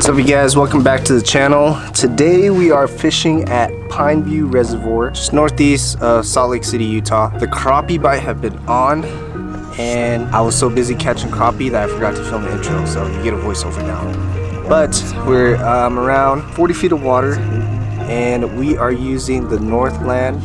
What's up you guys, welcome back to the channel. Today we are fishing at Pineview Reservoir, just northeast of Salt Lake City, Utah. The crappie bite have been on and I was so busy catching crappie that I forgot to film the intro, so you get a voiceover now. But we're around 40 feet of water and we are using the Northland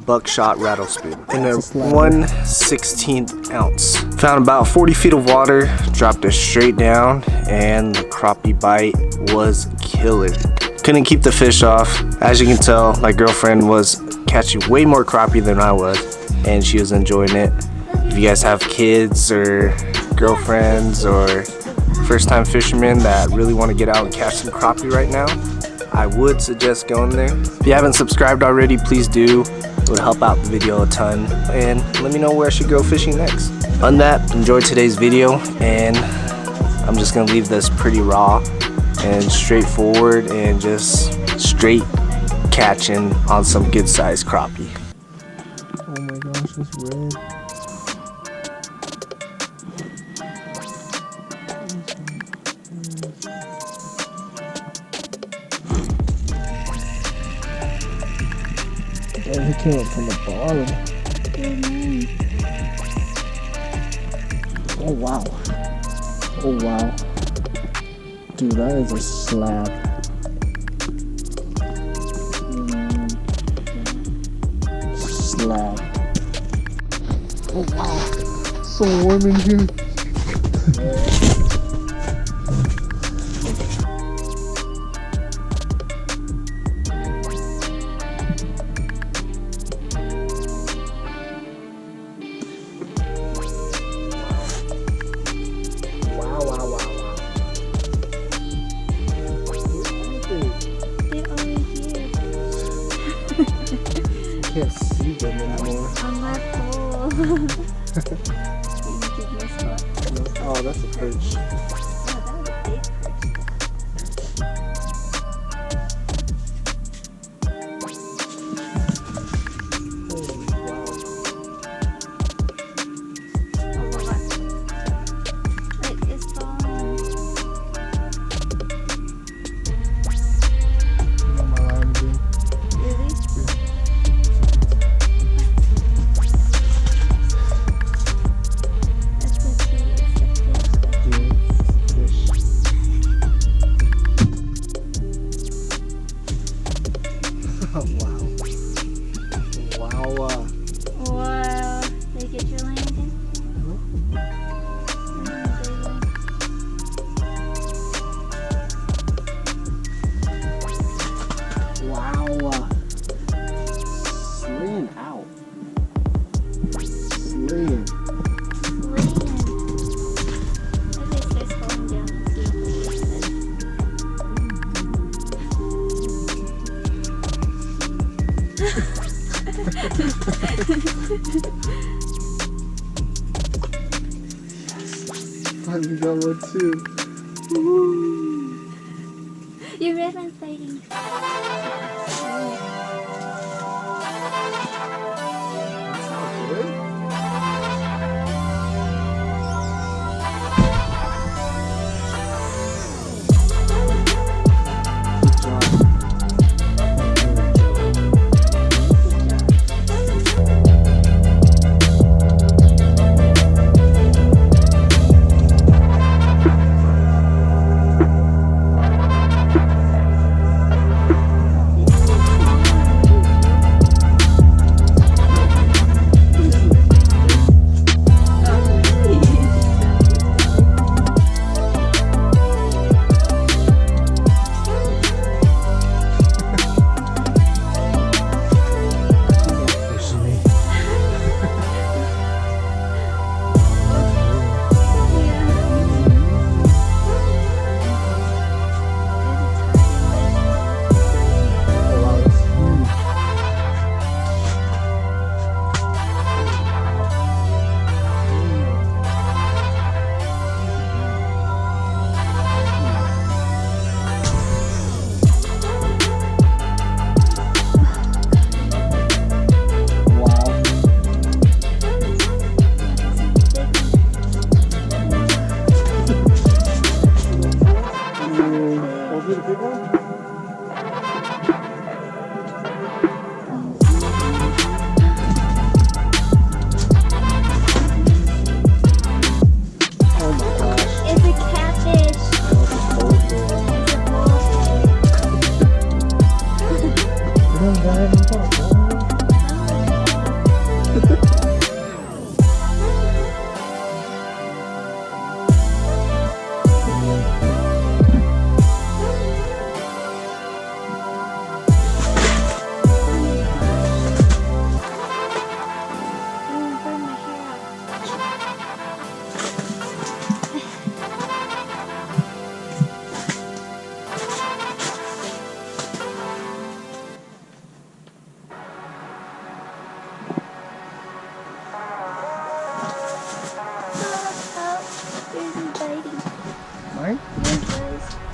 buckshot rattle spoon in a 1/16 ounce. Found about 40 feet of water, dropped it straight down, and the crappie bite was killer. Couldn't keep the fish off. As you can tell, my girlfriend was catching way more crappie than I was, and she was enjoying it. If you guys have kids or girlfriends or first-time fishermen that really want to get out and catch some crappie right now, I would suggest going there. If you haven't subscribed already, please do. It would help out the video a ton, and let me know where I should go fishing next. On that, enjoy today's video, and I'm just gonna leave this pretty raw and straightforward and just straight catching on some good sized crappie. Oh my gosh, it's red. Oh, he came up from the bottom. Oh wow. Oh wow. Dude, that is a slab. Slab. Oh wow. So warm in here. I can't see them anymore. On my pole. Oh, that's a perch. Wow. Did you get your line again? Wow. Slaying out. Slaying. Maybe it starts falling down and see Finally got one too. Woo. your ribbon's fighting. That's not good. Good job.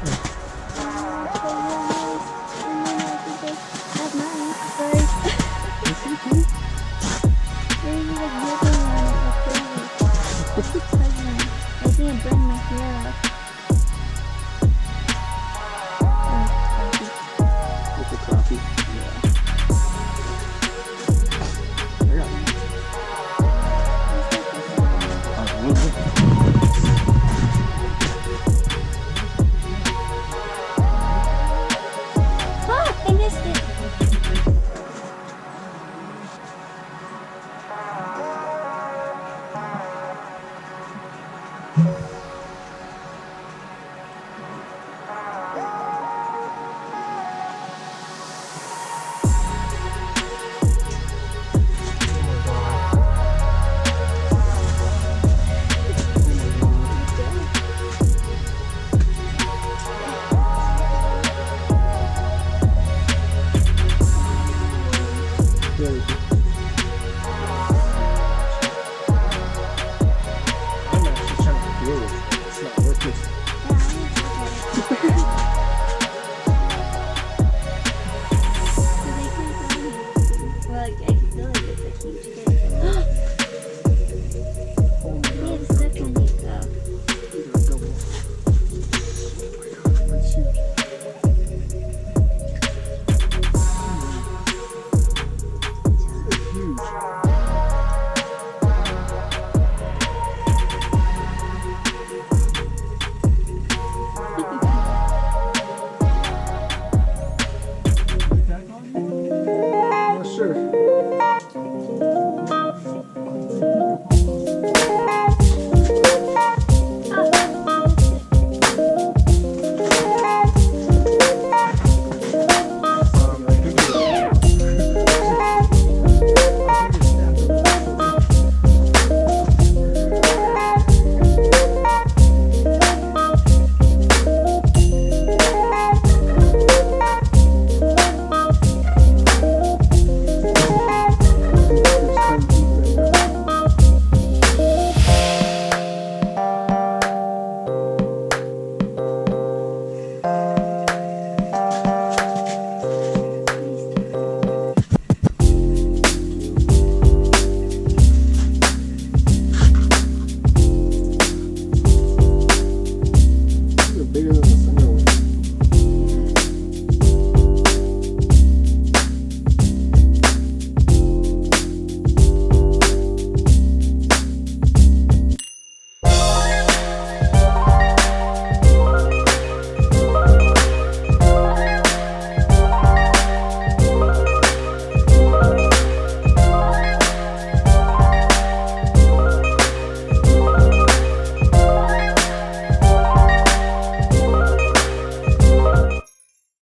I think it burned my hair.